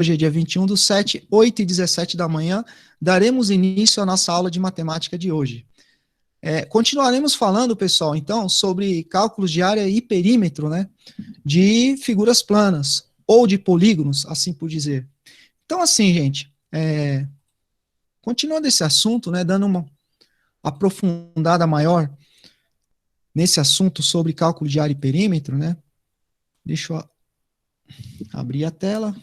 Hoje é dia 21/7, 8h17 da manhã, daremos início à nossa aula de matemática de hoje. Continuaremos falando, pessoal, então, sobre cálculos de área e perímetro, né, de figuras planas, ou de polígonos, assim por dizer. Então, assim, gente, continuando esse assunto, né, dando uma aprofundada maior nesse assunto sobre cálculo de área e perímetro, né, deixa eu abrir a tela.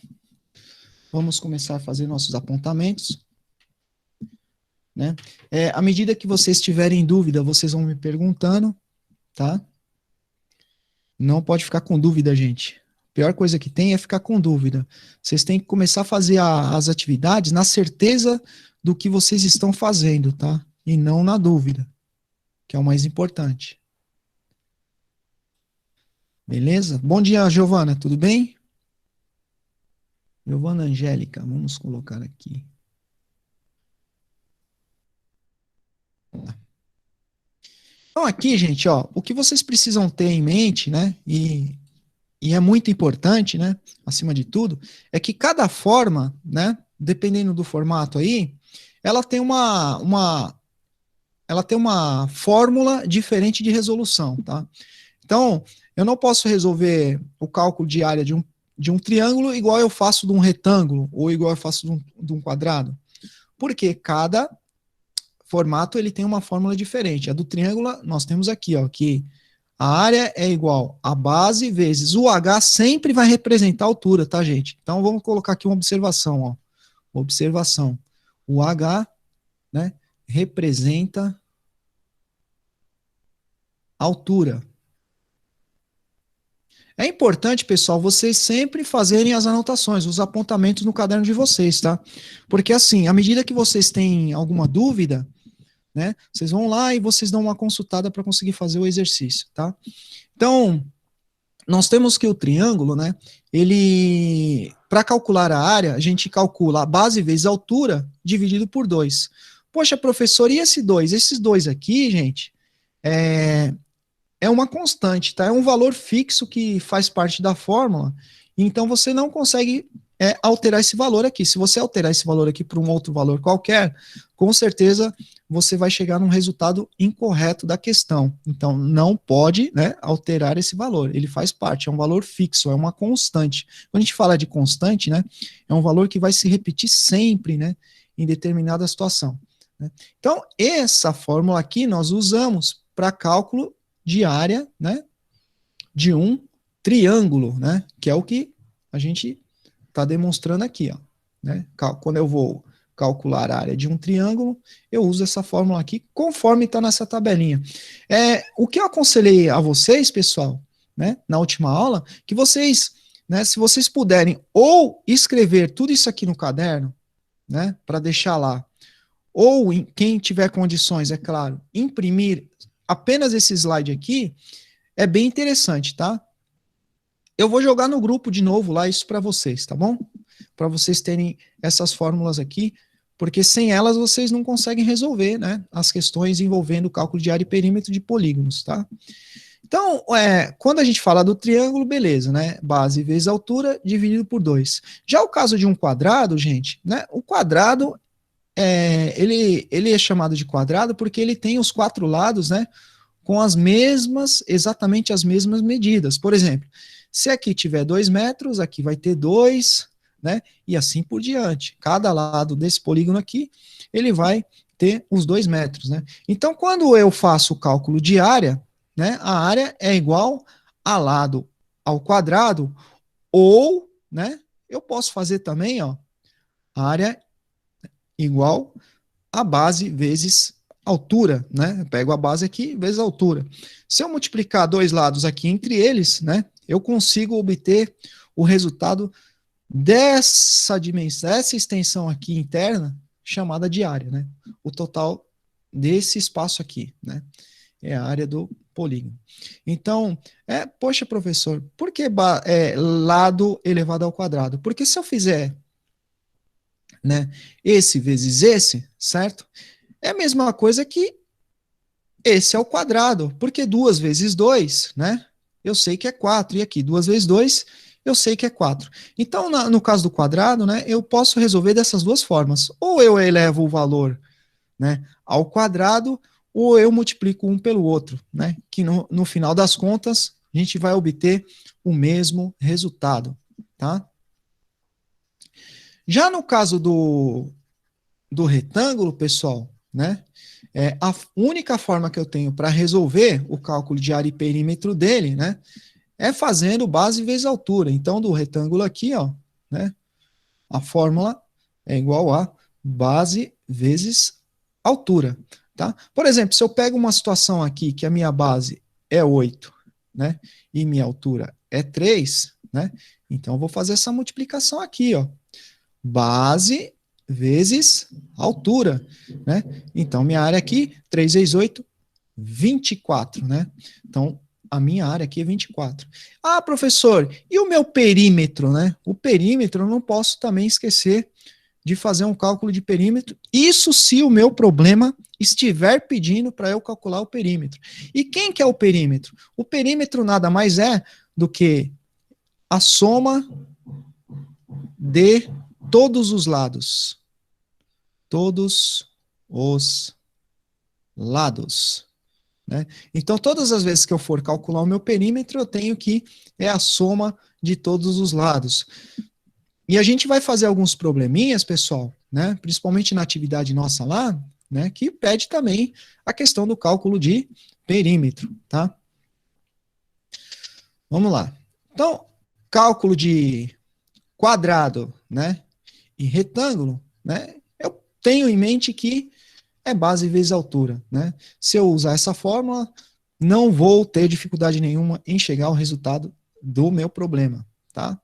Vamos começar a fazer nossos apontamentos, né? À medida que vocês tiverem dúvida, vocês vão me perguntando, tá? Não pode ficar com dúvida, gente. A pior coisa que tem é ficar com dúvida. Vocês têm que começar a fazer as atividades na certeza do que vocês estão fazendo, tá? E não na dúvida, que é o mais importante. Beleza? Bom dia, Giovana, tudo bem? Giovana Angélica, vamos colocar aqui. Então, aqui, gente, ó, o que vocês precisam ter em mente, né, e é muito importante, né, acima de tudo, é que cada forma, né, dependendo do formato aí, ela tem ela tem uma fórmula diferente de resolução, tá? Então, eu não posso resolver o cálculo de área de um triângulo igual eu faço de um retângulo, ou igual eu faço de um quadrado, porque cada formato ele tem uma fórmula diferente. A do triângulo, nós temos aqui, ó, que a área é igual a base vezes o H sempre vai representar a altura, tá, gente? Então, vamos colocar aqui uma observação, ó. Observação. O H, né, representa a altura. É importante, pessoal, vocês sempre fazerem as anotações, os apontamentos no caderno de vocês, tá? Porque, assim, à medida que vocês têm alguma dúvida, né, vocês vão lá e vocês dão uma consultada para conseguir fazer o exercício, tá? Então, nós temos que o triângulo, né, ele, para calcular a área, a gente calcula a base vezes a altura dividido por 2. Poxa, professor, e esse 2? Esses dois aqui, gente, é uma constante, tá? É um valor fixo que faz parte da fórmula, então você não consegue alterar esse valor aqui. Se você alterar esse valor aqui para um outro valor qualquer, com certeza você vai chegar num resultado incorreto da questão. Então, não pode, né, alterar esse valor. Ele faz parte, é um valor fixo, é uma constante. Quando a gente fala de constante, né, é um valor que vai se repetir sempre, né, em determinada situação, né? Então, essa fórmula aqui nós usamos para cálculo de área, né, de um triângulo, né, que é o que a gente está demonstrando aqui, ó, né? Quando eu vou calcular a área de um triângulo, eu uso essa fórmula aqui, conforme está nessa tabelinha. O que eu aconselhei a vocês, pessoal, né, na última aula, que vocês, né, se vocês puderem ou escrever tudo isso aqui no caderno, né, para deixar lá, ou quem tiver condições, é claro, imprimir apenas esse slide aqui, é bem interessante, tá? Eu vou jogar no grupo de novo lá isso para vocês, tá bom? Para vocês terem essas fórmulas aqui, porque sem elas vocês não conseguem resolver, né, as questões envolvendo o cálculo de área e perímetro de polígonos, tá? Então, quando a gente fala do triângulo, beleza, né? Base vezes altura dividido por 2. Já o caso de um quadrado, gente, né? O quadrado, ele é chamado de quadrado porque ele tem os 4 lados, né? Com as mesmas, exatamente as mesmas medidas. Por exemplo, se aqui tiver 2 metros, aqui vai ter 2, né? E assim por diante. Cada lado desse polígono aqui, ele vai ter os 2 metros, né? Então, quando eu faço o cálculo de área, né? A área é igual a lado ao quadrado, ou, né? Eu posso fazer também, ó, a área igual a base vezes altura, né? Eu pego a base aqui vezes a altura. Se eu multiplicar dois lados aqui entre eles, né? Eu consigo obter o resultado dessa dimensão, dessa extensão aqui interna, chamada de área, né? O total desse espaço aqui, né? É a área do polígono. Então, poxa, professor, por que lado elevado ao quadrado? Porque se eu fizer, né, esse vezes esse, certo? É a mesma coisa que esse ao quadrado, porque 2 vezes 2, né? Eu sei que é 4, e aqui 2 vezes 2, eu sei que é 4. Então, no caso do quadrado, né, eu posso resolver dessas duas formas. Ou eu elevo o valor, né, ao quadrado, ou eu multiplico um pelo outro, né, que no final das contas, a gente vai obter o mesmo resultado, tá? Já no caso do retângulo, pessoal, né, a única forma que eu tenho para resolver o cálculo de área e perímetro dele, né, é fazendo base vezes altura. Então, do retângulo aqui, ó, né, a fórmula é igual a base vezes altura, tá? Por exemplo, se eu pego uma situação aqui que a minha base é 8, né, e minha altura é 3, né, então eu vou fazer essa multiplicação aqui, ó, base vezes altura, né? Então, minha área aqui, 3 vezes 8, 24, né? Então, a minha área aqui é 24. Ah, professor, e o meu perímetro, né? O perímetro eu não posso também esquecer de fazer um cálculo de perímetro. Isso se o meu problema estiver pedindo para eu calcular o perímetro. E quem que é o perímetro? O perímetro nada mais é do que a soma de todos os lados. Todos os lados. Né? Então, todas as vezes que eu for calcular o meu perímetro, eu tenho que é a soma de todos os lados. E a gente vai fazer alguns probleminhas, pessoal, né? Principalmente na atividade nossa lá, né? Que pede também a questão do cálculo de perímetro, tá? Vamos lá. Então, cálculo de quadrado, né? E retângulo, né? Eu tenho em mente que é base vezes altura, né? Se eu usar essa fórmula, não vou ter dificuldade nenhuma em chegar ao resultado do meu problema, tá?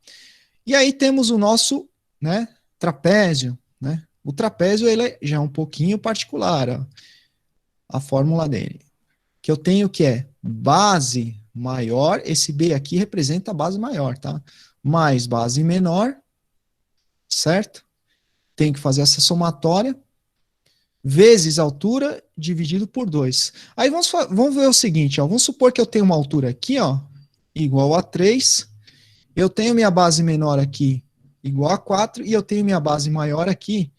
E aí temos o nosso, né, trapézio, né? O trapézio ele já é um pouquinho particular, ó, a fórmula dele, que eu tenho que é base maior, esse B aqui representa a base maior, tá? Mais base menor, certo? Tem que fazer essa somatória, vezes a altura dividido por 2. Aí vamos ver o seguinte, ó, vamos supor que eu tenho uma altura aqui, ó, igual a 3, eu tenho minha base menor aqui igual a 4, e eu tenho minha base maior aqui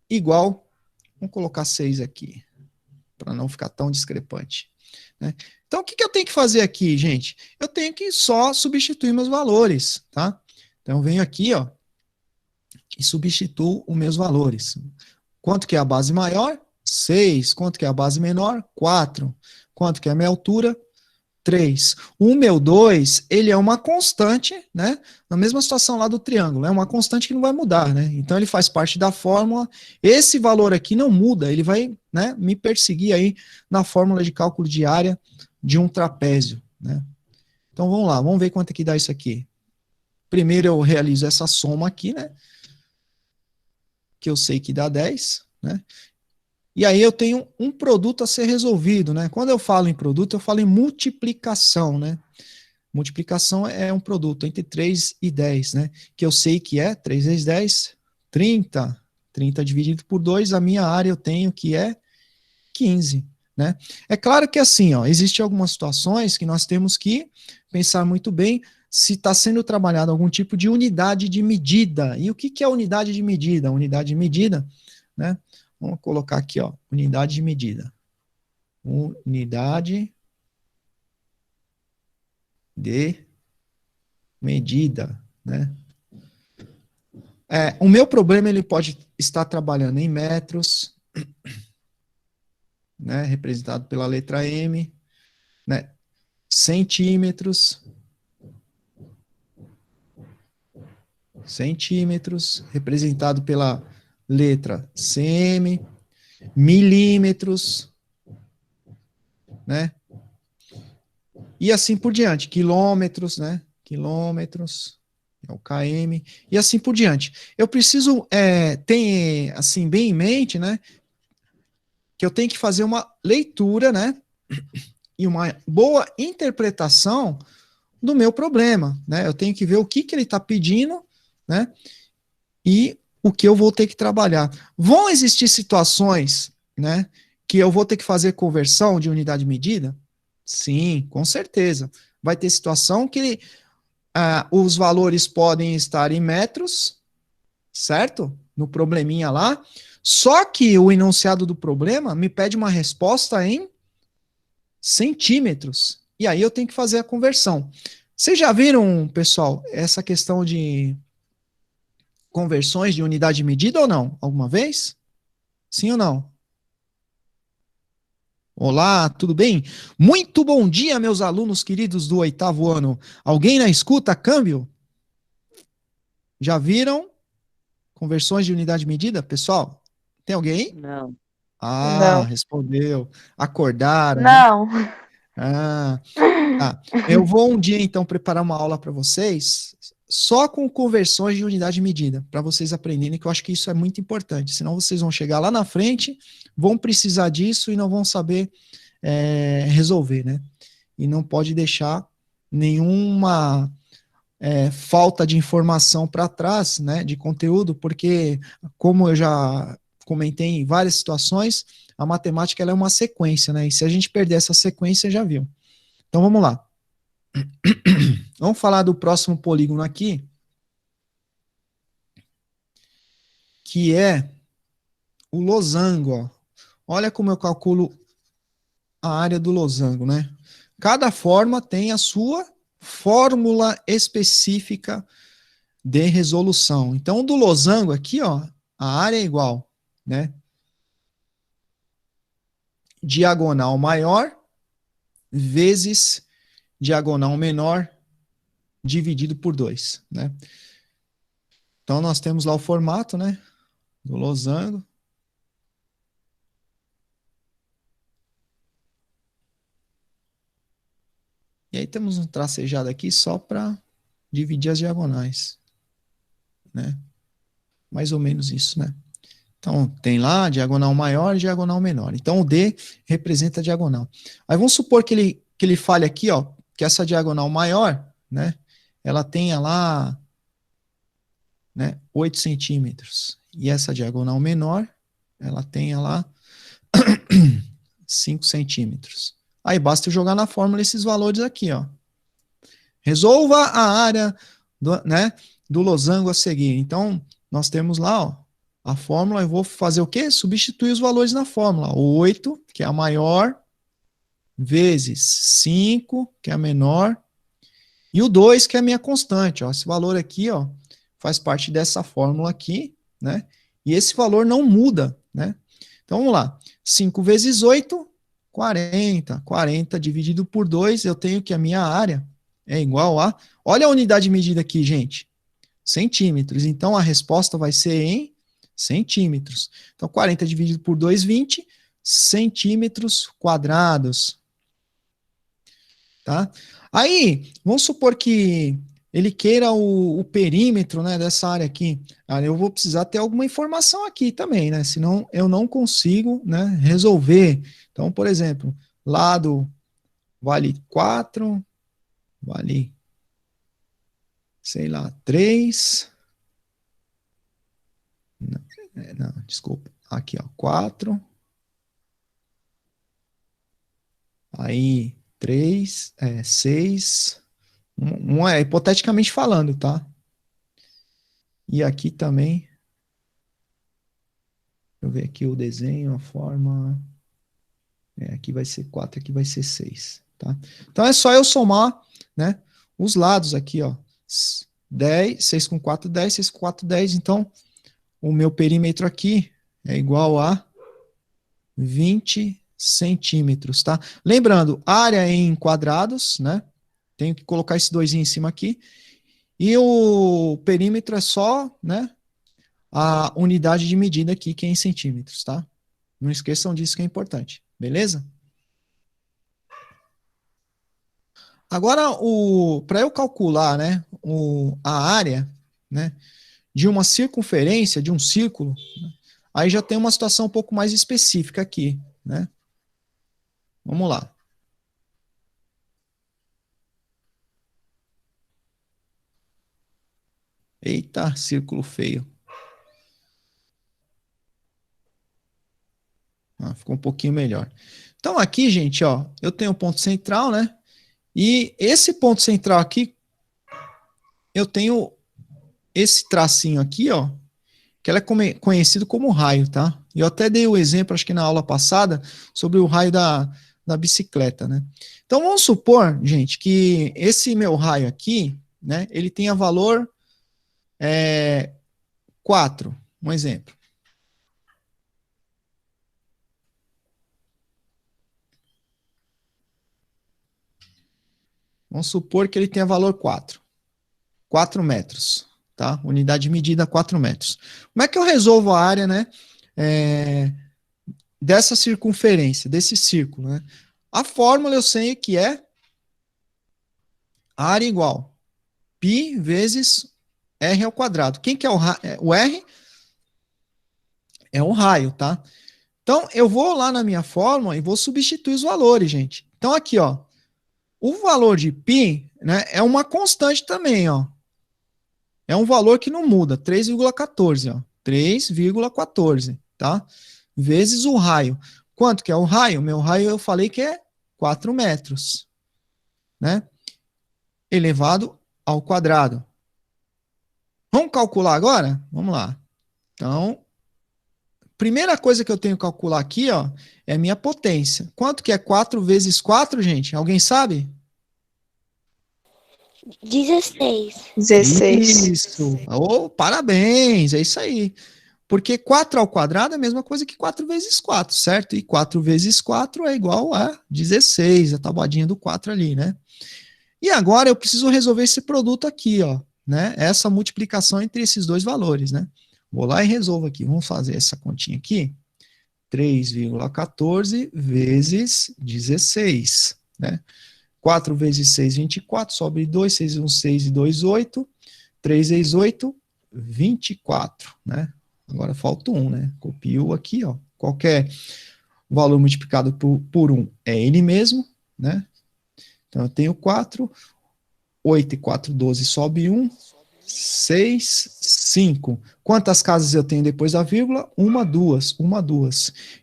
igual, vamos colocar 6 aqui, para não ficar tão discrepante. Né? Então, o que eu tenho que fazer aqui, gente? Eu tenho que só substituir meus valores, tá? Então, eu venho aqui, ó, e substituo os meus valores. Quanto que é a base maior? 6. Quanto que é a base menor? 4. Quanto que é a minha altura? 3. O meu 2, ele é uma constante, né? Na mesma situação lá do triângulo, é uma constante que não vai mudar, né? Então ele faz parte da fórmula. Esse valor aqui não muda, ele vai, né, me perseguir aí na fórmula de cálculo de área de um trapézio, né? Então vamos lá, vamos ver quanto é que dá isso aqui. Primeiro eu realizo essa soma aqui, né? Que eu sei que dá 10, né? E aí eu tenho um produto a ser resolvido, né? Quando eu falo em produto, eu falo em multiplicação, né? Multiplicação é um produto entre 3 e 10, né? Que eu sei que é 3 vezes 10, 30. 30 dividido por 2, a minha área eu tenho que é 15, né? É claro que assim, ó, existem algumas situações que nós temos que pensar muito bem se está sendo trabalhado algum tipo de unidade de medida. E o que é unidade de medida? Unidade de medida, né? Vamos colocar aqui, ó, unidade de medida. Unidade de medida, né? O meu problema ele pode estar trabalhando em metros, né, representado pela letra M, né, centímetros, representado pela letra cm, milímetros, né, e assim por diante, quilômetros, né, quilômetros, é o km, e assim por diante. Eu preciso ter, assim, bem em mente, né, que eu tenho que fazer uma leitura, né, e uma boa interpretação do meu problema, né? Eu tenho que ver o que ele está pedindo, né? E o que eu vou ter que trabalhar. Vão existir situações, né? Que eu vou ter que fazer conversão de unidade de medida? Sim, com certeza. Vai ter situação que os valores podem estar em metros, certo? No probleminha lá. Só que o enunciado do problema me pede uma resposta em centímetros. E aí eu tenho que fazer a conversão. Vocês já viram, pessoal, essa questão de conversões de unidade de medida ou não? Alguma vez? Sim ou não? Olá, tudo bem? Muito bom dia, meus alunos queridos do oitavo ano. Alguém na escuta, câmbio? Já viram conversões de unidade de medida? Pessoal, tem alguém? Não. Ah, Não. respondeu. Acordaram, né? Não. Ah, tá. Eu vou um dia, então, preparar uma aula para vocês só com conversões de unidade de medida, para vocês aprenderem, que eu acho que isso é muito importante. Senão vocês vão chegar lá na frente, vão precisar disso e não vão saber resolver, né? E não pode deixar nenhuma falta de informação para trás, né, de conteúdo, porque, como eu já comentei em várias situações, a matemática ela é uma sequência, né? E se a gente perder essa sequência, já viu. Então vamos lá. Vamos falar do próximo polígono aqui, que é o losango. Ó. Olha como eu calculo a área do losango, né? Cada forma tem a sua fórmula específica de resolução. Então, do losango aqui, ó, a área é igual, né? Diagonal maior vezes diagonal menor dividido por 2, né? Então, nós temos lá o formato, né, do losango. E aí temos um tracejado aqui só para dividir as diagonais, né? Mais ou menos isso, né? Então, tem lá diagonal maior e diagonal menor. Então, o D representa a diagonal. Aí vamos supor que ele fale aqui, ó, que essa diagonal maior, né, ela tenha lá, né, 8 centímetros. E essa diagonal menor, ela tenha lá 5 centímetros. Aí basta eu jogar na fórmula esses valores aqui, ó. Resolva a área do losango a seguir. Então, nós temos lá, ó, a fórmula, eu vou fazer o quê? Substituir os valores na fórmula. 8, que é a maior, vezes 5, que é a menor, e o 2, que é a minha constante. Ó. Esse valor aqui, ó, faz parte dessa fórmula aqui, né? E esse valor não muda, né? Então, vamos lá. 5 vezes 8, 40. 40 dividido por 2, eu tenho que a minha área é igual a... Olha a unidade de medida aqui, gente. Centímetros. Então, a resposta vai ser em centímetros. Então, 40 dividido por 2, 20 centímetros quadrados. Tá? Aí, vamos supor que ele queira o perímetro, né, dessa área aqui. Aí eu vou precisar ter alguma informação aqui também, né? Senão eu não consigo, né, resolver. Então, por exemplo, lado vale 4, vale, sei lá, 3. Não, não, desculpa. Aqui, ó, 4. Aí, 3, 6. É hipoteticamente falando, tá? E aqui também, deixa eu ver aqui o desenho, a forma. Aqui vai ser 4, aqui vai ser 6, tá? Então é só eu somar, né, os lados aqui, ó. 10, 6 com 4, 10, 6 com 4, 10. Então, o meu perímetro aqui é igual a 20 centímetros, tá? Lembrando, área em quadrados, né? Tenho que colocar esse 2 em cima aqui. E o perímetro é só, né, a unidade de medida aqui, que é em centímetros, tá? Não esqueçam disso que é importante, beleza? Agora, para eu calcular, né, a área, né, de uma circunferência, de um círculo, né, aí já tem uma situação um pouco mais específica aqui, né? Vamos lá. Eita, círculo feio. Ficou um pouquinho melhor. Então aqui, gente, ó, eu tenho um ponto central, né? E esse ponto central aqui, eu tenho esse tracinho aqui, ó, que ela é conhecido como raio, tá? Eu até dei o exemplo, acho que na aula passada, sobre o raio da bicicleta, né? Então, vamos supor, gente, que esse meu raio aqui, né, ele tenha valor 4, um exemplo. Vamos supor que ele tenha valor 4 metros, tá? Unidade de medida 4 metros. Como é que eu resolvo a área, né, dessa circunferência, desse círculo, né? A fórmula eu sei que é área igual π vezes r ao quadrado. Quem que é o r? É o raio, tá? Então, eu vou lá na minha fórmula e vou substituir os valores, gente. Então, aqui, ó, o valor de π, né, é uma constante também, ó. É um valor que não muda, 3,14, ó. 3,14, tá? Vezes o raio. Quanto que é o raio? Meu raio eu falei que é 4 metros, né? Elevado ao quadrado. Vamos calcular agora? Vamos lá. Então, primeira coisa que eu tenho que calcular aqui, ó, é a minha potência. Quanto que é 4 vezes 4, gente? Alguém sabe? 16. 16. Isso. Oh, parabéns, é isso aí. Porque 4 ao quadrado é a mesma coisa que 4 vezes 4, certo? E 4 vezes 4 é igual a 16, a tabuadinha do 4 ali, né? E agora eu preciso resolver esse produto aqui, ó, né? Essa multiplicação entre esses dois valores, né? Vou lá e resolvo aqui. Vamos fazer essa continha aqui. 3,14 vezes 16, né? 4 vezes 6, 24, sobre 2, 6, 1, 6 e 2, 8. 3 vezes 8, 24, né? Agora falta 1, né? Copio aqui, ó. Qualquer valor multiplicado por 1 é ele mesmo, né? Então eu tenho 4, 8 e 4, 12, sobe 1, 6, 5. Quantas casas eu tenho depois da vírgula? Uma, duas.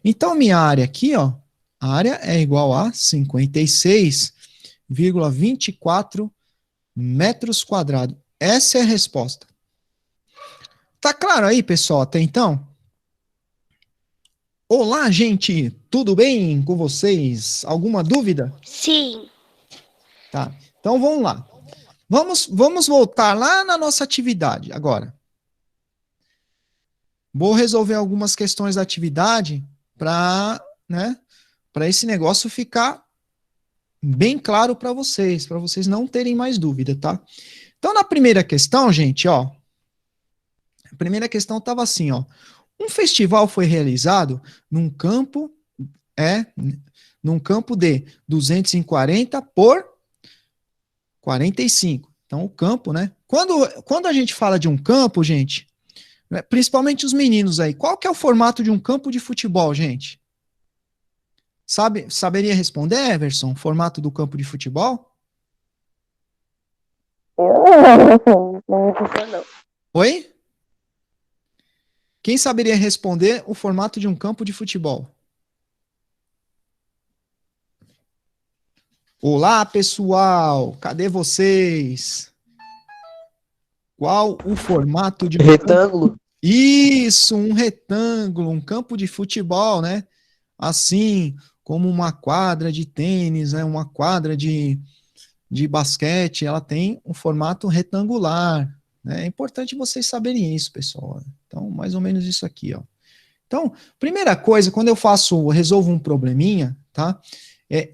Então, minha área aqui, ó, a área é igual a 56,24 metros quadrados. Essa é a resposta. Tá claro aí, pessoal, até então? Olá, gente, tudo bem com vocês? Alguma dúvida? Sim. Tá, então vamos lá. Vamos voltar lá na nossa atividade agora. Vou resolver algumas questões da atividade para, né, para esse negócio ficar bem claro para vocês não terem mais dúvida, tá? Então, na primeira questão, gente, ó, a primeira questão estava assim, ó, um festival foi realizado num campo, num campo de 240 por 45. Então, o campo, né? Quando a gente fala de um campo, gente, né, principalmente os meninos aí, qual que é o formato de um campo de futebol, gente? Saberia responder, Everson, o formato do campo de futebol? Não. Oi? Quem saberia responder o formato de um campo de futebol? Olá, pessoal! Cadê vocês? Qual o formato de um Retângulo. Isso, um retângulo, um campo de futebol, né? Assim como uma quadra de tênis, né? Uma quadra de basquete, ela tem um formato retangular, né? É importante vocês saberem isso, pessoal. Então, mais ou menos isso aqui, ó. Então, primeira coisa, quando resolvo um probleminha, tá?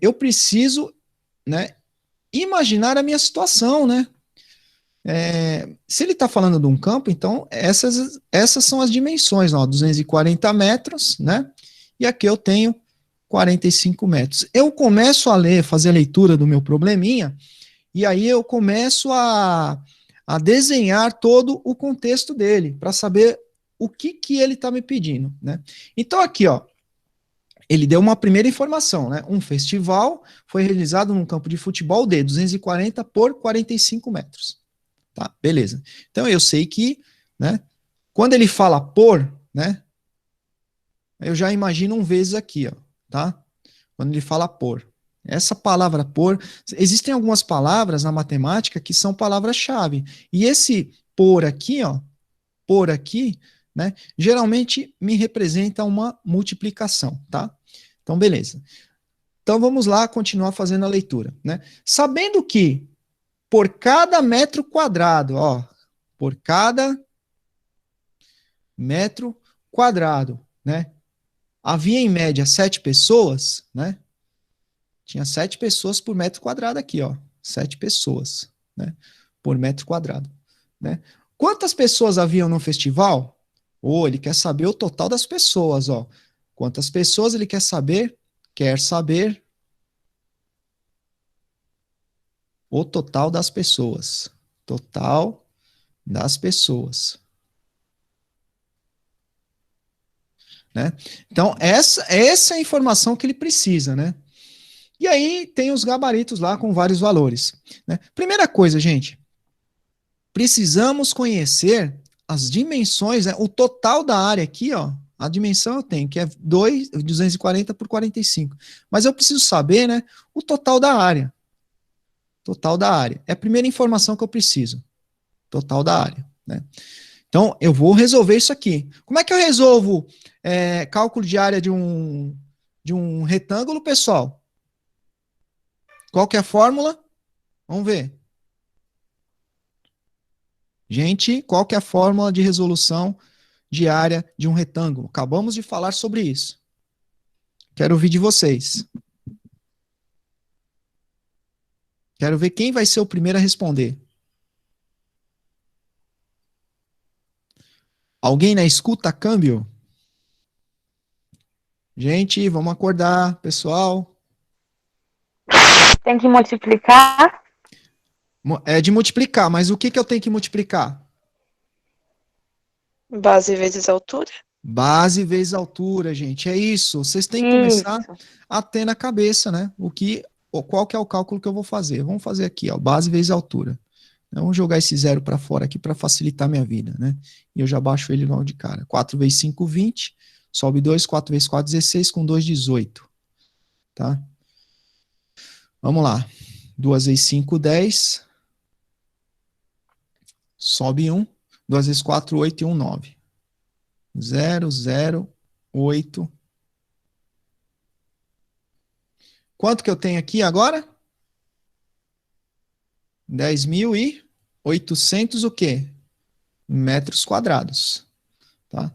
Eu preciso, né, imaginar a minha situação, né? Se ele está falando de um campo, então essas são as dimensões, ó, 240 metros, né? E aqui eu tenho 45 metros. Eu começo a fazer a leitura do meu probleminha, e aí eu começo a desenhar todo o contexto dele, para saber o que ele está me pedindo, né? Então aqui, ó, ele deu uma primeira informação, né? Um festival foi realizado num campo de futebol de 240 por 45 metros. Tá, beleza. Então eu sei que, né, quando ele fala por, né, eu já imagino um vezes aqui, ó, tá? Quando ele fala por. Essa palavra por, existem algumas palavras na matemática que são palavras-chave. E esse por aqui, ó, por aqui, né, geralmente me representa uma multiplicação, tá? Então, beleza. Então, vamos lá continuar fazendo a leitura, né? Sabendo que por cada metro quadrado, ó, por cada metro quadrado, né, havia em média 7 pessoas, né? Tinha 7 pessoas por metro quadrado aqui, ó. 7 pessoas, né? Por metro quadrado, né? Quantas pessoas haviam no festival? Ou ele quer saber o total das pessoas, ó. Quantas pessoas ele quer saber? Quer saber o total das pessoas. Total das pessoas, né? Então, essa é a informação que ele precisa, né? E aí tem os gabaritos lá com vários valores, né? Primeira coisa, gente, precisamos conhecer as dimensões, né? O total da área aqui, ó, a dimensão eu tenho, que é 240 por 45. Mas eu preciso saber, né, o total da área. Total da área. É a primeira informação que eu preciso. Total da área, né? Então, eu vou resolver isso aqui. Como é que eu resolvo cálculo de área de um retângulo, pessoal? Qual que é a fórmula? Vamos ver. Gente, qual que é a fórmula de resolução de área de um retângulo? Acabamos de falar sobre isso. Quero ouvir de vocês. Quero ver quem vai ser o primeiro a responder. Alguém na escuta, câmbio? Gente, vamos acordar, pessoal. Tem que multiplicar? É de multiplicar, mas o que, que eu tenho que multiplicar? Base vezes altura. Base vezes altura, gente. É isso. Vocês têm que começar Isso. a ter na cabeça, né? Qual que é o cálculo que eu vou fazer? Vamos fazer aqui, ó, base vezes altura. Vamos jogar esse zero para fora aqui para facilitar minha vida, né? E eu já baixo ele logo de cara. 4 vezes 5, 20. Sobe 2, 4 vezes 4, 16. Com 2, 18. Tá? Vamos lá. 2 vezes 5, 10. Sobe 1. 2 vezes 4, 8 e 1, 9. 0, 0, 8. Quanto que eu tenho aqui agora? 10.800 o quê? Metros quadrados. Tá?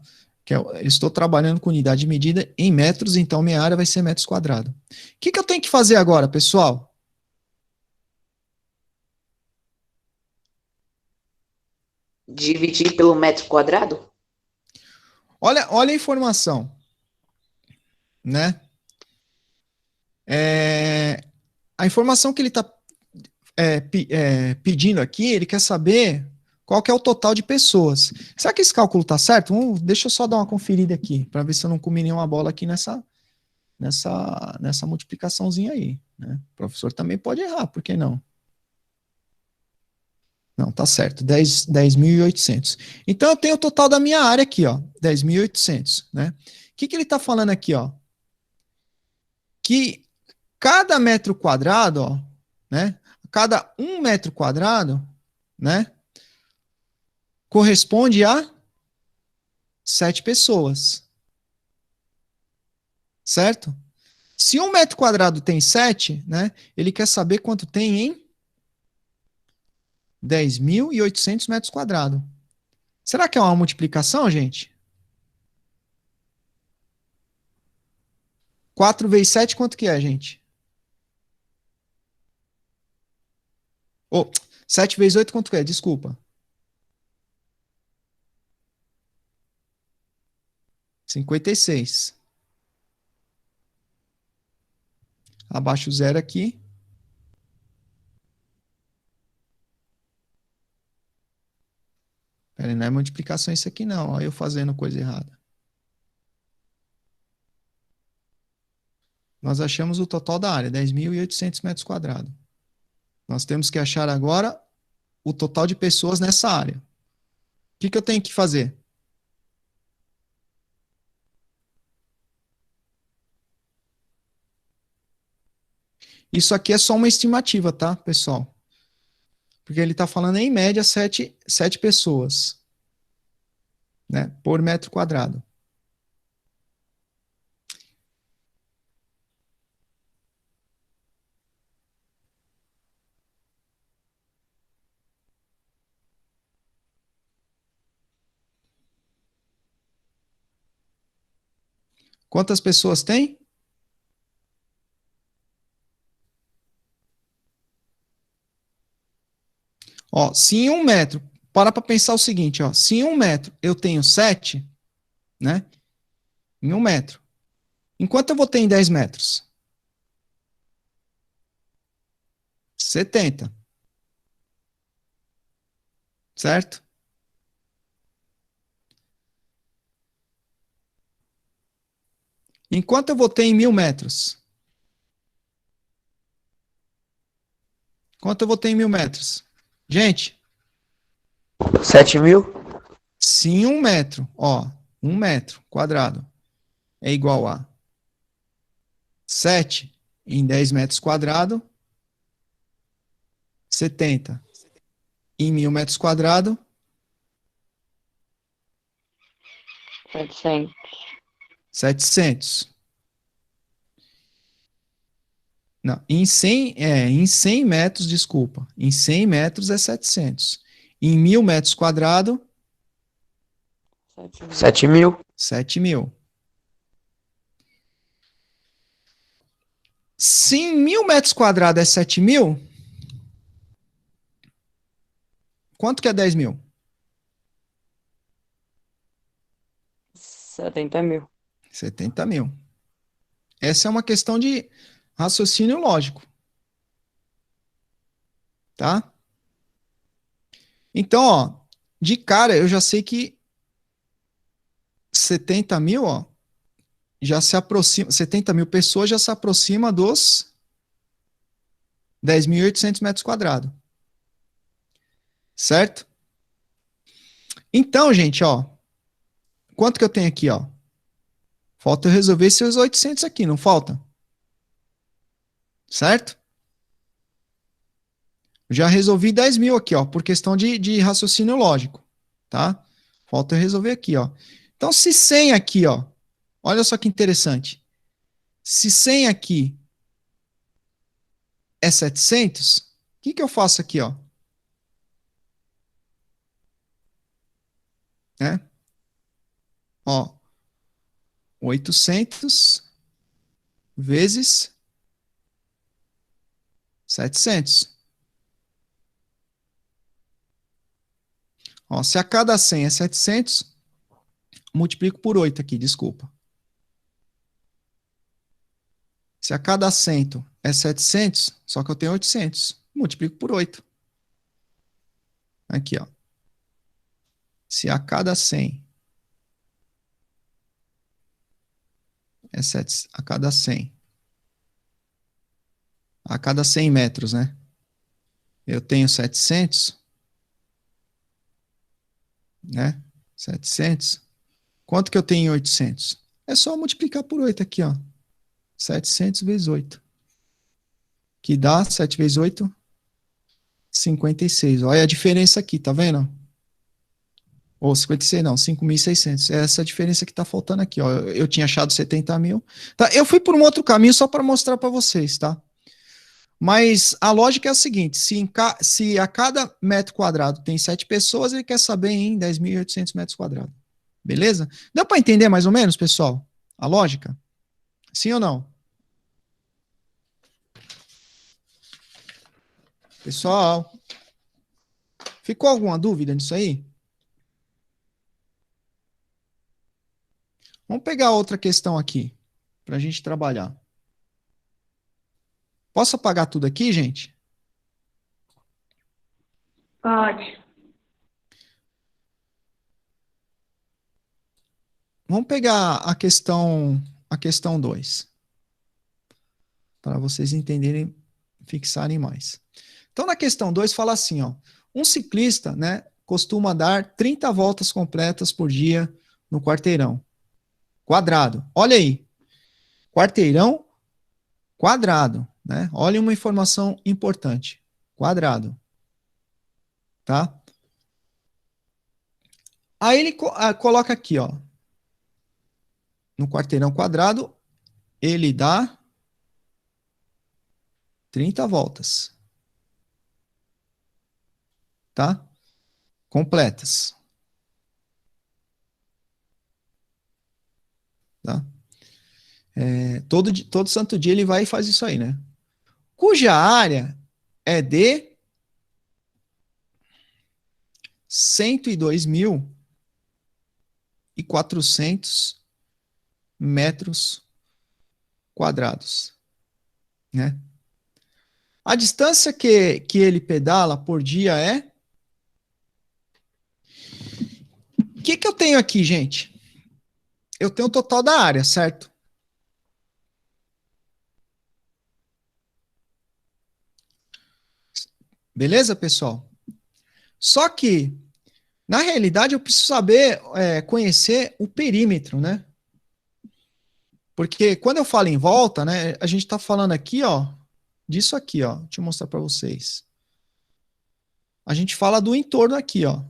Eu estou trabalhando com unidade de medida em metros, então minha área vai ser metros quadrados. O que eu tenho que fazer agora, pessoal? Dividir pelo metro quadrado? Olha a informação, né? A informação que ele está pedindo aqui, ele quer saber qual que é o total de pessoas. Será que esse cálculo está certo? Deixa eu só dar uma conferida aqui, para ver se eu não comi nenhuma bola aqui nessa multiplicaçãozinha aí. Né? O professor também pode errar, por que não? Não, tá certo, 10.800. Então, eu tenho o total da minha área aqui, ó, 10.800, né? O que ele está falando aqui, ó? Que cada metro quadrado, ó, né? Cada 1 metro quadrado, né? Corresponde a 7 pessoas. Certo? Se 1 metro quadrado tem 7, né? Ele quer saber quanto tem em 10.800 metros quadrados. Será que é uma multiplicação, gente? 4 vezes 7, quanto que é, gente? Oh, 7 vezes 8, quanto que é? Desculpa. 56. Abaixo o zero aqui. Peraí, não é multiplicação isso aqui não. Olha eu fazendo coisa errada. Nós achamos o total da área, 10.800 metros quadrados. Nós temos que achar agora o total de pessoas nessa área. O que eu tenho que fazer? Isso aqui é só uma estimativa, tá, pessoal? Porque ele está falando em média sete pessoas, né, por metro quadrado. Quantas pessoas tem? Ó, se em 1 metro, para pensar o seguinte, ó, se em 1 metro eu tenho 7, né, em 1 metro, enquanto eu vou ter em 10 metros? 70, certo? Enquanto eu vou ter em 1.000 metros? Quanto eu vou ter em 1.000 metros? Gente, 7.000? se em 1 metro, ó, 1 metro quadrado é igual a 7 em 10 metros quadrados, 70 em 1.000 metros quadrados, 700. 700. Não, em 100 metros, desculpa. Em 100 metros é 700. Em 1.000 metros quadrados, 7.000? 7.000. Se em 1.000 metros quadrados é 7.000, quanto que é 10.000? 70.000. 70.000. Essa é uma questão de raciocínio lógico. Tá? Então, ó, de cara, eu já sei que 70.000, ó, já se aproxima, 70.000 pessoas já se aproxima dos 10.800 metros quadrados. Certo? Então, gente, ó, quanto que eu tenho aqui, ó? Falta eu resolver esses 800 aqui, não falta? Certo? Já resolvi 10.000 aqui, ó, por questão de raciocínio lógico, tá? Falta eu resolver aqui, ó. Então, se 100 aqui, ó, olha só que interessante. Se 100 aqui é 700, o que que eu faço aqui, ó? Né? Ó, 800 vezes 700. Ó, se a cada 100 é 700, multiplico por 8 aqui, desculpa. Se a cada 100 é 700, só que eu tenho 800, multiplico por 8. Aqui, ó. Se a cada 100 é 7, a cada 100 metros, né? Eu tenho 700, né? 700. Quanto que eu tenho em 800? É só multiplicar por 8 aqui, ó. 700 vezes 8. Que dá 7 vezes 8, 56. Olha a diferença aqui, tá vendo? Ou 56 não, 5.600. É essa diferença que tá faltando aqui, ó. Eu tinha achado 70.000. Tá, eu fui por um outro caminho só para mostrar para vocês, tá? Mas a lógica é a seguinte, se a cada metro quadrado tem 7 pessoas, ele quer saber em 10.800 metros quadrados. Beleza? Deu para entender mais ou menos, pessoal? A lógica? Sim ou não? Pessoal, ficou alguma dúvida nisso aí? Vamos pegar outra questão aqui, para a gente trabalhar. Posso apagar tudo aqui, gente? Pode. Vamos pegar a questão 2, para vocês entenderem, fixarem mais. Então, na questão 2, fala assim, ó, um ciclista, né, costuma dar 30 voltas completas por dia no quarteirão quadrado. Olha aí, quarteirão quadrado, né? Olha uma informação importante. Quadrado. Tá? Aí ele coloca aqui, ó. No quarteirão quadrado, ele dá 30 voltas. Tá? Completas. Tá? Todo santo dia ele vai e faz isso aí, né? Cuja área é de 102.400 metros quadrados, né? A distância que ele pedala por dia é... O que eu tenho aqui, gente? Eu tenho o total da área, certo? Beleza, pessoal? Só que, na realidade, eu preciso saber, conhecer o perímetro, né? Porque quando eu falo em volta, né, a gente está falando aqui, ó, disso aqui, ó. Deixa eu mostrar para vocês. A gente fala do entorno aqui, ó.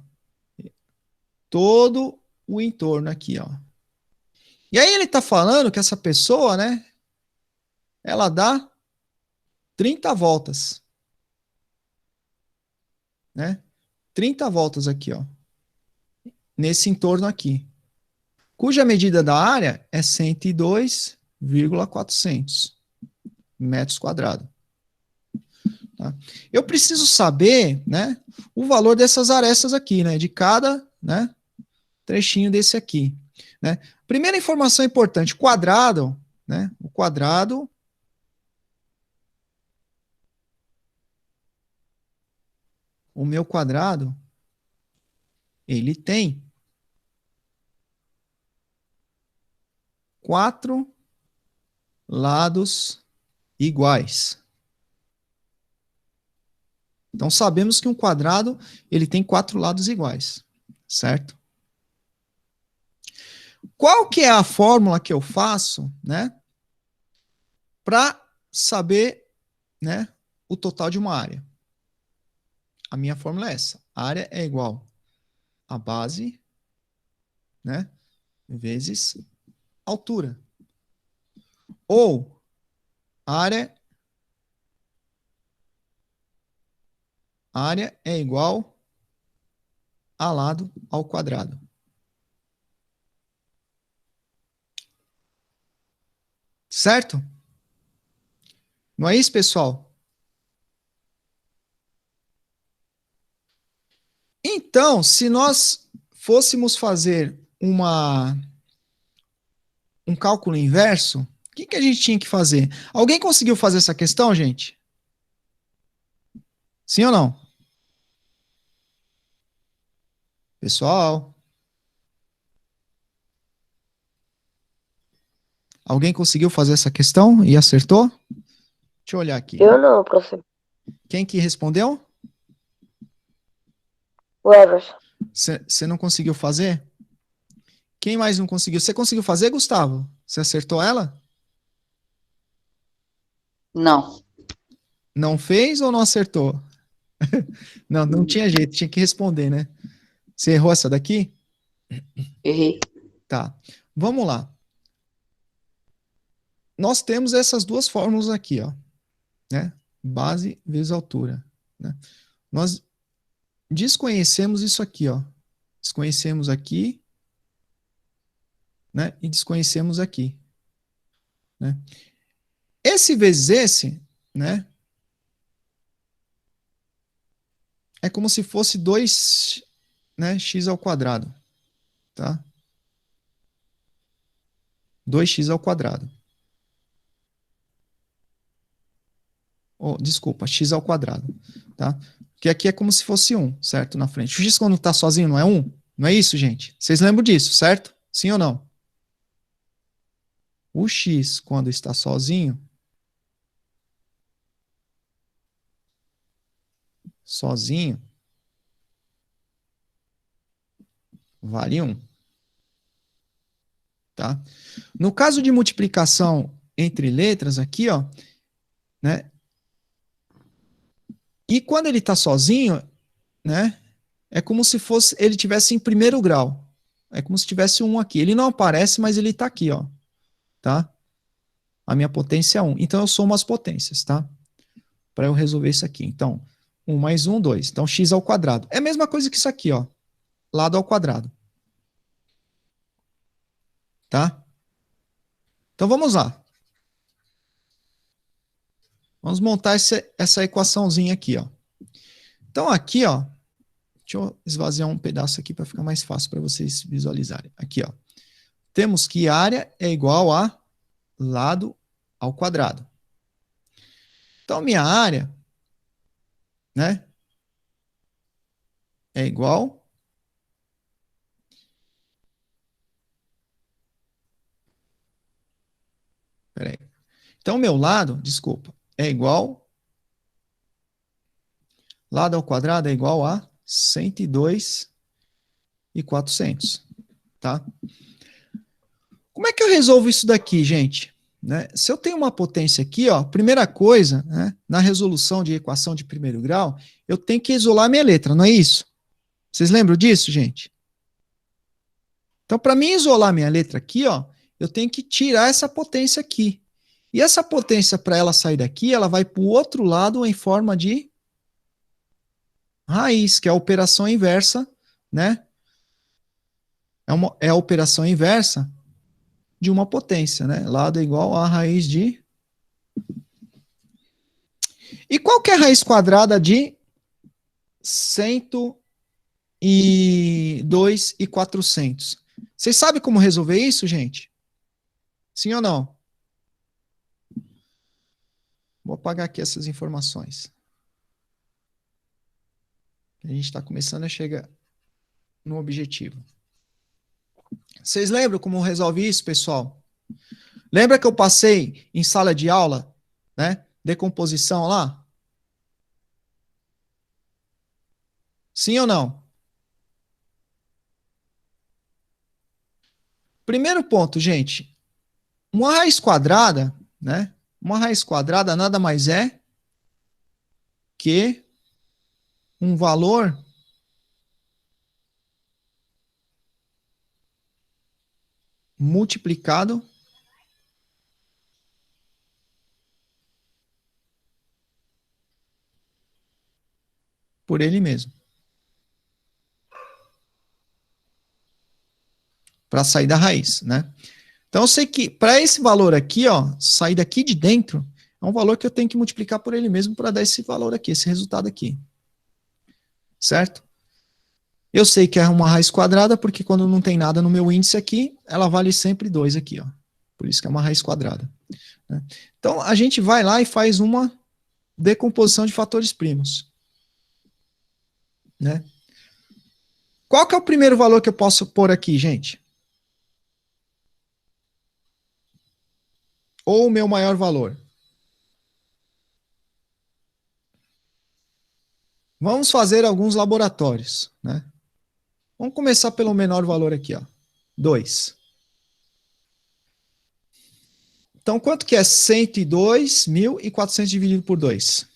Todo o entorno aqui, ó. E aí ele está falando que essa pessoa, né, ela dá 30 voltas, né? 30 voltas aqui, ó. Nesse entorno aqui. Cuja medida da área é 102,400 metros quadrados. Tá? Eu preciso saber, né, o valor dessas arestas aqui, né, de cada, né, trechinho desse aqui, né? Primeira informação importante, quadrado, né, o quadrado o meu quadrado ele tem 4 lados iguais. Então, sabemos que um quadrado ele tem 4 lados iguais, certo? Qual que é a fórmula que eu faço, né, para saber, né, o total de uma área? A minha fórmula é essa. A área é igual a base, né, vezes altura. Ou área é igual a lado ao quadrado. Certo? Não é isso, pessoal? Então, se nós fôssemos fazer um cálculo inverso, o que a gente tinha que fazer? Alguém conseguiu fazer essa questão, gente? Sim ou não? Pessoal? Alguém conseguiu fazer essa questão e acertou? Deixa eu olhar aqui. Eu não, professor. Quem que respondeu? O Everson. Você não conseguiu fazer? Quem mais não conseguiu? Você conseguiu fazer, Gustavo? Você acertou ela? Não. Não fez ou não acertou? Não tinha jeito, tinha que responder, né? Você errou essa daqui? Errei. Tá. Vamos lá. Nós temos essas duas fórmulas aqui, ó, né? Base vezes altura, né? Nós desconhecemos isso aqui, ó. Desconhecemos aqui, né? E desconhecemos aqui, né? Esse vezes esse, né? É como se fosse 2, né, x ao quadrado, tá? 2x ao quadrado. Oh, desculpa, x ao quadrado, tá? Porque aqui é como se fosse 1, certo? Na frente. O x quando está sozinho não é 1? Não é isso, gente? Vocês lembram disso, certo? Sim ou não? O x quando está sozinho, vale 1, tá? No caso de multiplicação entre letras aqui, ó, né? E quando ele está sozinho, né? É como se fosse ele tivesse em primeiro grau. É como se tivesse um aqui. Ele não aparece, mas ele está aqui, ó. Tá? A minha potência é 1. Então eu somo as potências, tá? Para eu resolver isso aqui. Então, 1 mais 1, 2. Então, x ao quadrado. É a mesma coisa que isso aqui, ó. Lado ao quadrado. Tá? Então, vamos lá. Vamos montar essa equaçãozinha aqui, ó. Então, aqui, ó. Deixa eu esvaziar um pedaço aqui para ficar mais fácil para vocês visualizarem. Aqui, ó. Temos que área é igual a lado ao quadrado. Então, minha área, né, é igual. Peraí. Então, meu lado, desculpa, é igual. Lado ao quadrado é igual a 102.400, tá? Como é que eu resolvo isso daqui, gente? Né? Se eu tenho uma potência aqui, ó, primeira coisa, né, na resolução de equação de primeiro grau, eu tenho que isolar minha letra, não é isso? Vocês lembram disso, gente? Então, para mim isolar minha letra aqui, ó, eu tenho que tirar essa potência aqui. E essa potência, para ela sair daqui, ela vai para o outro lado em forma de raiz, que é a operação inversa, né? É a operação inversa de uma potência, né? Lado é igual a raiz de... E qual que é a raiz quadrada de 102.400? Vocês sabem como resolver isso, gente? Sim ou não? Vou apagar aqui essas informações. A gente está começando a chegar no objetivo. Vocês lembram como resolve isso, pessoal? Lembra que eu passei em sala de aula, né? Decomposição lá? Sim ou não? Primeiro ponto, gente. Uma raiz quadrada, né? Uma raiz quadrada nada mais é que um valor multiplicado por ele mesmo. Para sair da raiz, né? Então eu sei que para esse valor aqui, ó, sair daqui de dentro, é um valor que eu tenho que multiplicar por ele mesmo para dar esse valor aqui, esse resultado aqui. Certo? Eu sei que é uma raiz quadrada porque quando não tem nada no meu índice aqui, ela vale sempre 2 aqui, ó. Por isso que é uma raiz quadrada. Né? Então a gente vai lá e faz uma decomposição de fatores primos. Né? Qual que é o primeiro valor que eu posso pôr aqui, gente? Ou o meu maior valor? Vamos fazer alguns laboratórios, né? Vamos começar pelo menor valor aqui, ó. 2. Então, quanto que é 102.400 dividido por 2?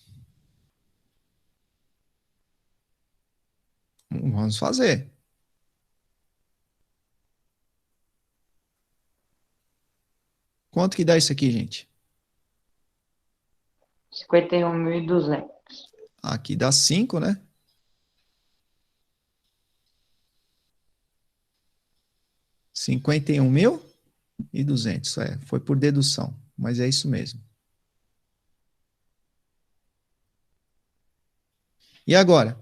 Vamos fazer. Quanto que dá isso aqui, gente? 51.200. Aqui dá 5, né? 51.200. Foi por dedução, mas é isso mesmo. E agora?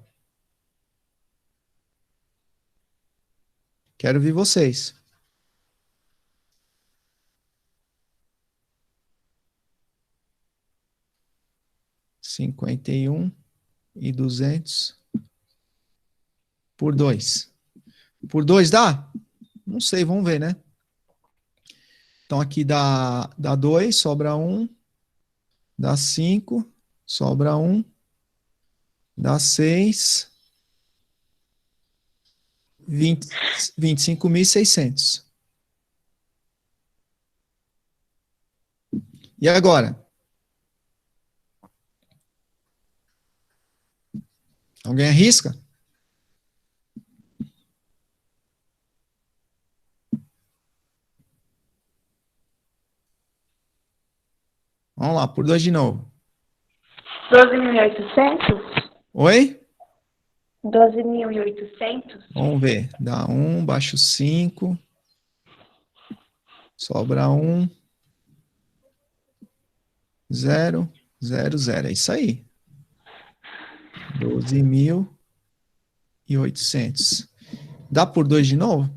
Quero ver vocês. Cinquenta e um e 200 por 2. Por 2 dá? Não sei, vamos ver, né? Então aqui dá 2, sobra 1. Dá 5, sobra 1. Dá 6. 25.600. E agora? Alguém arrisca? Vamos lá, por 2 de novo. 12.800? Oi? 12.800? Vamos ver. Dá 1, baixo 5. Sobra 1. 0, 0, 0. É isso aí. 12.800. Dá por 2 de novo?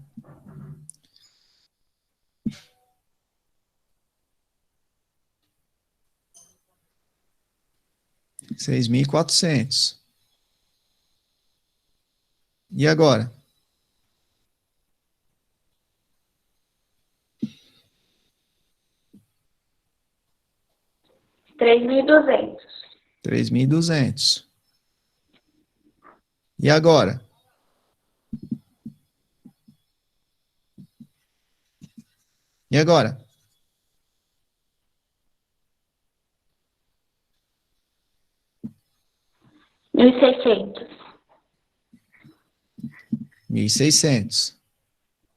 $6.400. E agora? R$ 3.200. 3.200. E agora? E agora? 1.600. 1.600.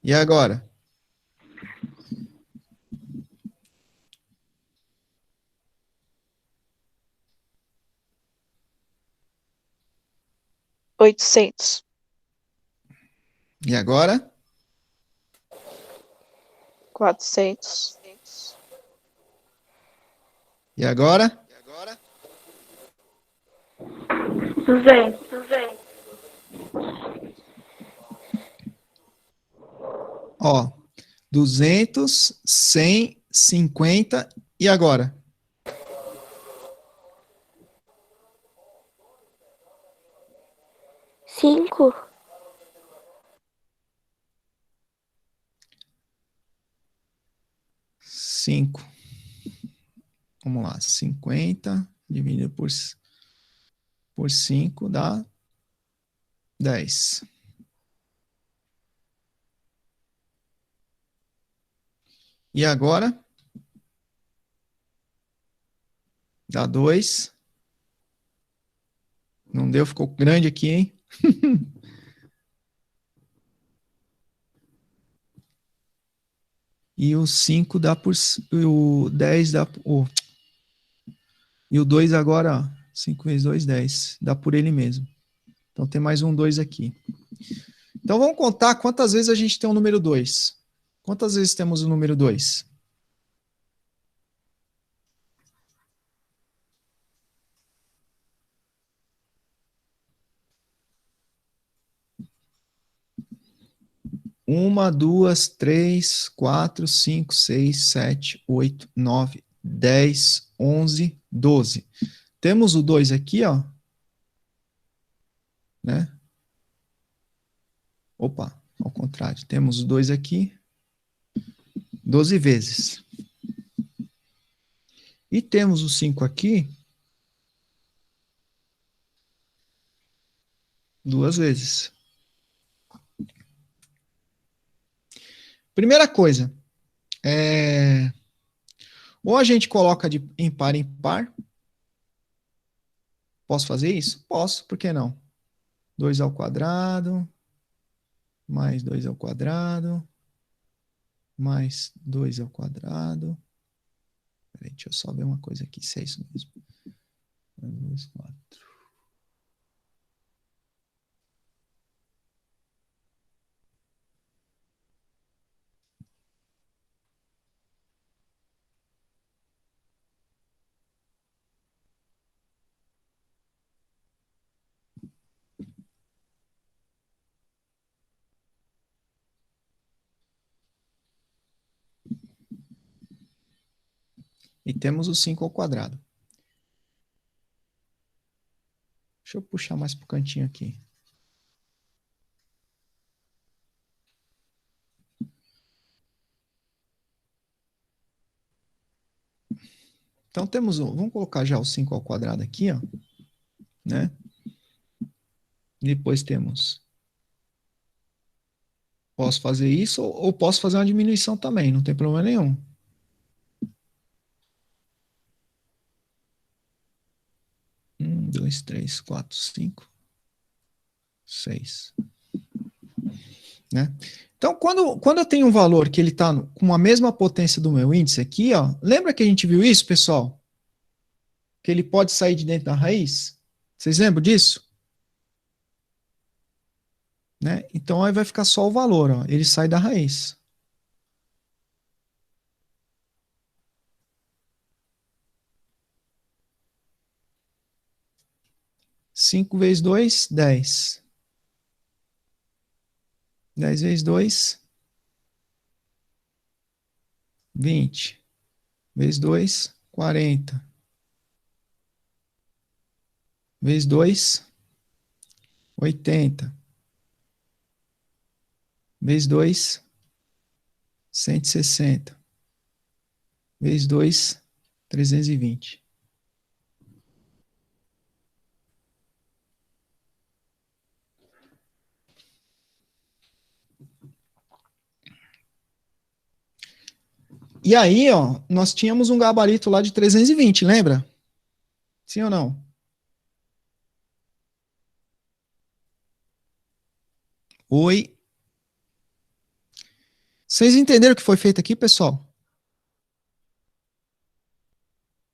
E agora? 800. E agora? 400. E agora? 200. Ó, 200, 100, 50. E agora? 5. 5. Vamos lá. 50 dividido por 5 dá 10. E agora? Dá 2. Não deu, ficou grande aqui, hein? E o 5 dá por. O 10 dá por. E o 2 agora, ó. 5 vezes 2, 10. Dá por ele mesmo. Então tem mais um 2 aqui. Então vamos contar quantas vezes a gente tem o número 2. Quantas vezes temos o número 2? Uma, duas, três, quatro, cinco, seis, sete, oito, nove, 10, 11, 12. Temos o 2 aqui, ó. Né? Opa, ao contrário. Temos o 2 aqui. 12 vezes. E temos o 5 aqui. 2 vezes. Primeira coisa. Ou a gente coloca de impar em par. Posso fazer isso? Posso, por que não? 2 ao quadrado, mais 2 ao quadrado, mais 2 ao quadrado. Peraí, deixa eu só ver uma coisa aqui, se é isso mesmo. 2, 4. E temos o 5 ao quadrado. Deixa eu puxar mais para o cantinho aqui. Então temos vamos colocar já o 5 ao quadrado aqui, ó, né? Depois temos, posso fazer isso ou posso fazer uma diminuição também, não tem problema nenhum. Um, dois, três, quatro, 5. 6. Né? Então, quando eu tenho um valor que ele está com a mesma potência do meu índice aqui, ó, lembra que a gente viu isso, pessoal? Que ele pode sair de dentro da raiz? Vocês lembram disso? Né? Então, aí vai ficar só o valor, ó, ele sai da raiz. Cinco vezes 2, 10. 10 vezes 2, 20. Vezes 2, 40. Vezes 2, 80. Vezes 2, 160. Vezes 2, 320. E aí, ó, nós tínhamos um gabarito lá de 320, lembra? Sim ou não? Oi. Vocês entenderam o que foi feito aqui, pessoal?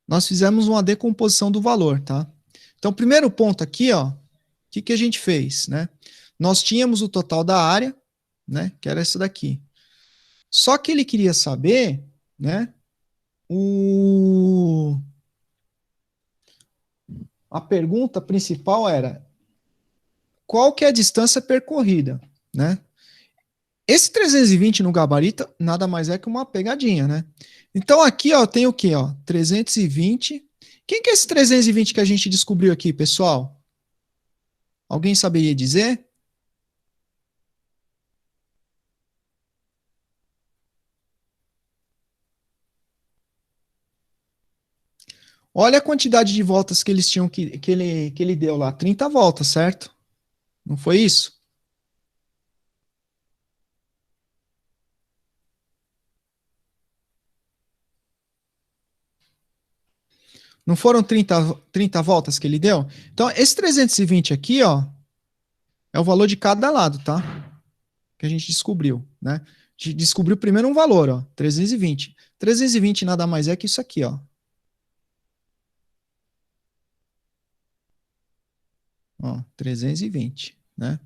Nós fizemos uma decomposição do valor, tá? Então, primeiro ponto aqui, ó, o que a gente fez, né? Nós tínhamos o total da área, né, que era essa daqui. Só que ele queria saber, né, a pergunta principal era qual que é a distância percorrida, né? Esse 320 no gabarito nada mais é que uma pegadinha, né? Então aqui, ó, tem o quê, ó? 320. Quem que é esse 320 que a gente descobriu aqui, pessoal? Alguém saberia dizer? Olha a quantidade de voltas que eles tinham que ele deu lá, 30 voltas, certo? Não foi isso? Não foram 30 voltas que ele deu? Então, esse 320 aqui, ó, é o valor de cada lado, tá? Que a gente descobriu, né? A gente descobriu primeiro um valor, ó, 320. 320 nada mais é que isso aqui, ó. Ó, 320, né?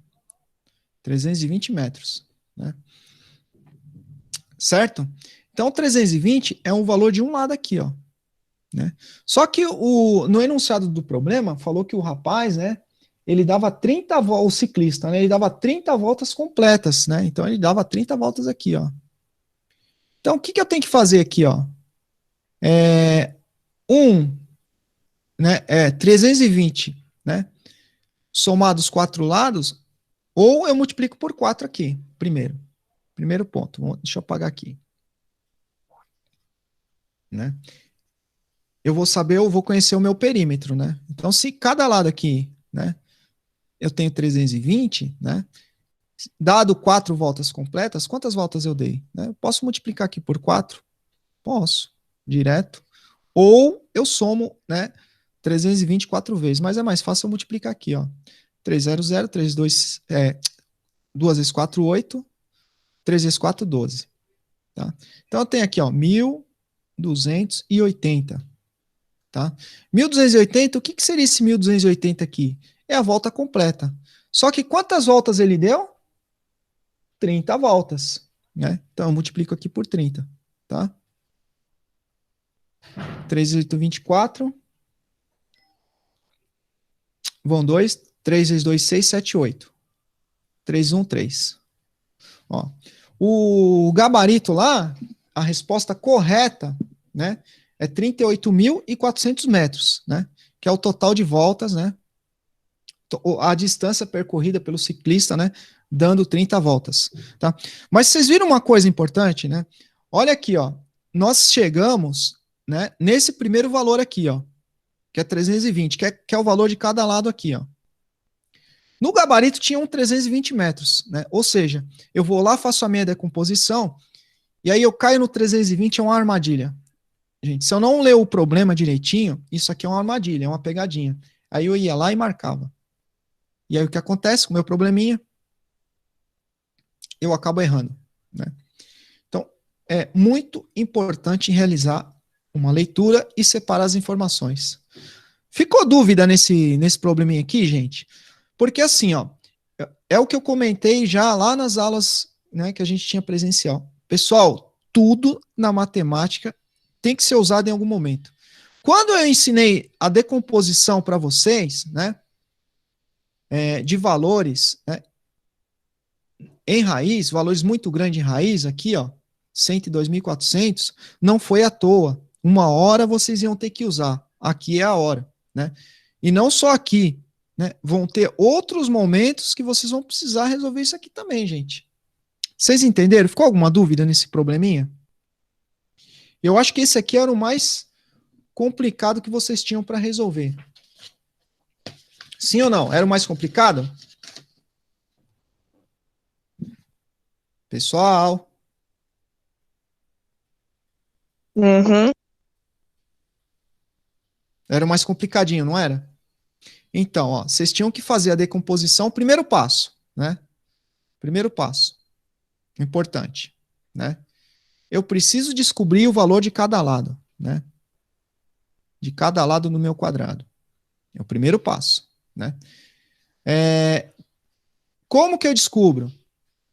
320 metros, né? Certo? Então, 320 é um valor de um lado aqui, ó. Né? Só que no enunciado do problema, falou que o rapaz, né, ele dava 30 voltas, o ciclista, né, ele dava 30 voltas completas, né? Então, ele dava 30 voltas aqui, ó. Então, o que eu tenho que fazer aqui, ó? Né, 320, né, somado os quatro lados, ou eu multiplico por 4 aqui, primeiro ponto. Deixa eu apagar aqui. Né? Eu vou conhecer o meu perímetro, né? Então, se cada lado aqui, né, eu tenho 320, né, dado 4 voltas completas, quantas voltas eu dei? Né? Eu posso multiplicar aqui por 4? Posso, direto. Ou eu somo, né, 324 vezes, mas é mais fácil eu multiplicar aqui, ó. 300, 32, 2 vezes 4, 8, 3 vezes 4, 12. Tá? Então, eu tenho aqui, ó, 1.280. Tá? 1.280, o que seria esse 1.280 aqui? É a volta completa. Só que quantas voltas ele deu? 30 voltas. Né? Então, eu multiplico aqui por 30. Tá? 3 vezes 8, 24. Vão 2. 3 vezes 2, 6, 7, 8. 3, 1, 3. Ó, o gabarito lá, a resposta correta, né, é 38.400 metros, né, que é o total de voltas, né, a distância percorrida pelo ciclista, né, dando 30 voltas, tá? Mas vocês viram uma coisa importante, né? Olha aqui, ó, nós chegamos, né, nesse primeiro valor aqui, ó, que é 320, que é o valor de cada lado aqui, ó. No gabarito tinha 320 metros, né? Ou seja, eu vou lá, faço a minha decomposição, e aí eu caio no 320, é uma armadilha. Gente, se eu não ler o problema direitinho, isso aqui é uma armadilha, é uma pegadinha. Aí eu ia lá e marcava. E aí o que acontece com o meu probleminha? Eu acabo errando, né? Então, é muito importante realizar uma leitura e separar as informações. Ficou dúvida nesse probleminha aqui, gente? Porque assim, ó, é o que eu comentei já lá nas aulas, né, que a gente tinha presencial. Pessoal, tudo na matemática tem que ser usado em algum momento. Quando eu ensinei a decomposição para vocês, né, de valores, né, em raiz, valores muito grandes em raiz, aqui, ó, 102.400, não foi à toa. Uma hora vocês iam ter que usar. Aqui é a hora, né? E não só aqui, né? Vão ter outros momentos que vocês vão precisar resolver isso aqui também, gente. Vocês entenderam? Ficou alguma dúvida nesse probleminha? Eu acho que esse aqui era o mais complicado que vocês tinham para resolver. Sim ou não? Era o mais complicado? Pessoal? Uhum. Era o mais complicadinho, não era? Então, ó, vocês tinham que fazer a decomposição, primeiro passo, né? Primeiro passo. Importante, né? Eu preciso descobrir o valor de cada lado, né? De cada lado no meu quadrado. É o primeiro passo, né? Como que eu descubro?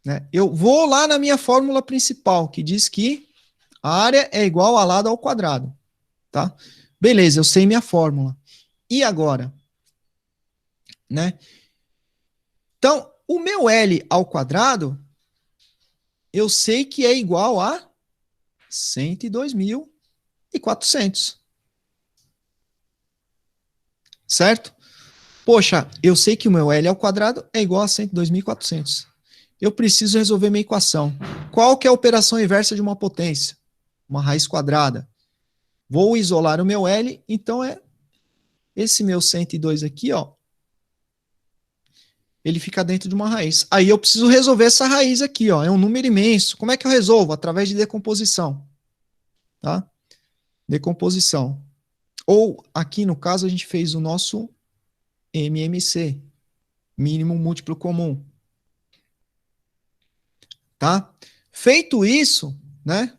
Né? Eu vou lá na minha fórmula principal, que diz que a área é igual a lado ao quadrado, tá? Beleza, eu sei minha fórmula. E agora? Né? Então, o meu L ao quadrado, eu sei que é igual a 102.400. Certo? Poxa, eu sei que o meu L ao quadrado é igual a 102.400. Eu preciso resolver minha equação. Qual que é a operação inversa de uma potência? Uma raiz quadrada. Vou isolar o meu L, então é esse meu 102 aqui, ó. Ele fica dentro de uma raiz. Aí eu preciso resolver essa raiz aqui, ó. É um número imenso. Como é que eu resolvo? Através de decomposição. Tá? Decomposição. Ou, aqui no caso, a gente fez o nosso MMC. Mínimo múltiplo comum. Tá? Feito isso, né?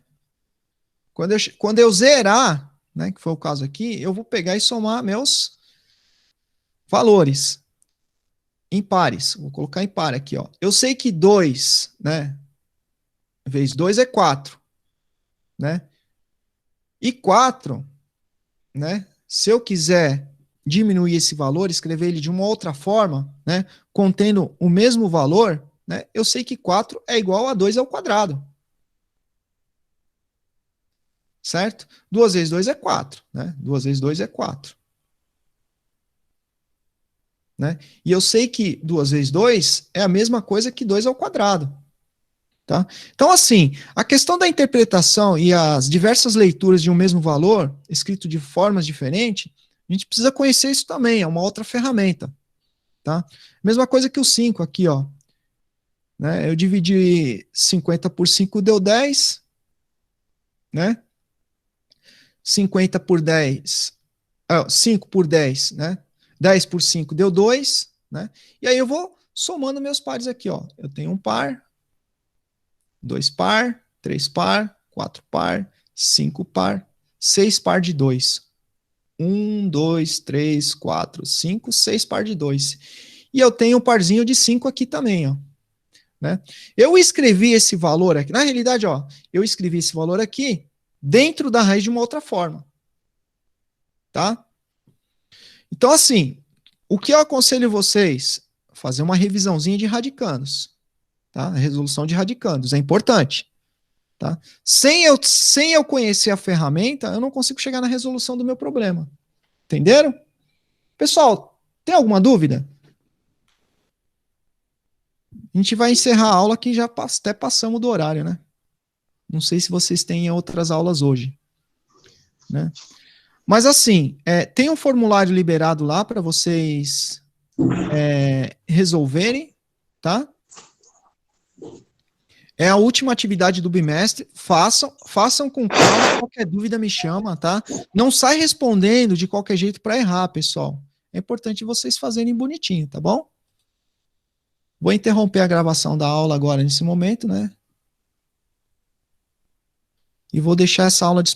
Quando eu zerar, né, que foi o caso aqui, eu vou pegar e somar meus valores em pares. Vou colocar em par aqui, ó. Eu sei que 2, né, vezes 2 é 4, né? E 4, né, se eu quiser diminuir esse valor, escrever ele de uma outra forma, né, contendo o mesmo valor, né, eu sei que 4 é igual a 2 ao quadrado. Certo? 2 vezes 2 é 4, né? 2 vezes 2 é 4. Né? E eu sei que 2 vezes 2 é a mesma coisa que 2 ao quadrado. Tá? Então, assim, a questão da interpretação e as diversas leituras de um mesmo valor, escrito de formas diferentes, a gente precisa conhecer isso também, é uma outra ferramenta. Tá? Mesma coisa que o 5 aqui, ó. Né? Eu dividi 50 por 5 deu 10, né? 50 por 10, 5 por 10, né? 10 por 5 deu 2, né? E aí eu vou somando meus pares aqui, ó. Eu tenho um par, 2 par, 3 par, 4 par, 5 par, 6 par de 2. 1, 2, 3, 4, 5, 6 par de 2. E eu tenho um parzinho de 5 aqui também, ó. Né? Eu escrevi esse valor aqui, na realidade, ó, eu escrevi esse valor aqui dentro da raiz de uma outra forma. Tá? Então, assim, o que eu aconselho vocês? Fazer uma revisãozinha de radicandos. Tá? A resolução de radicandos, é importante. Tá? Sem eu conhecer a ferramenta, eu não consigo chegar na resolução do meu problema. Entenderam? Pessoal, tem alguma dúvida? A gente vai encerrar a aula que já até passamos do horário, né? Não sei se vocês têm outras aulas hoje. Né? Mas assim, tem um formulário liberado lá para vocês resolverem, tá? É a última atividade do bimestre. Façam com calma. Qualquer dúvida me chama, tá? Não sai respondendo de qualquer jeito para errar, pessoal. É importante vocês fazerem bonitinho, tá bom? Vou interromper a gravação da aula agora, nesse momento, né? E vou deixar essa aula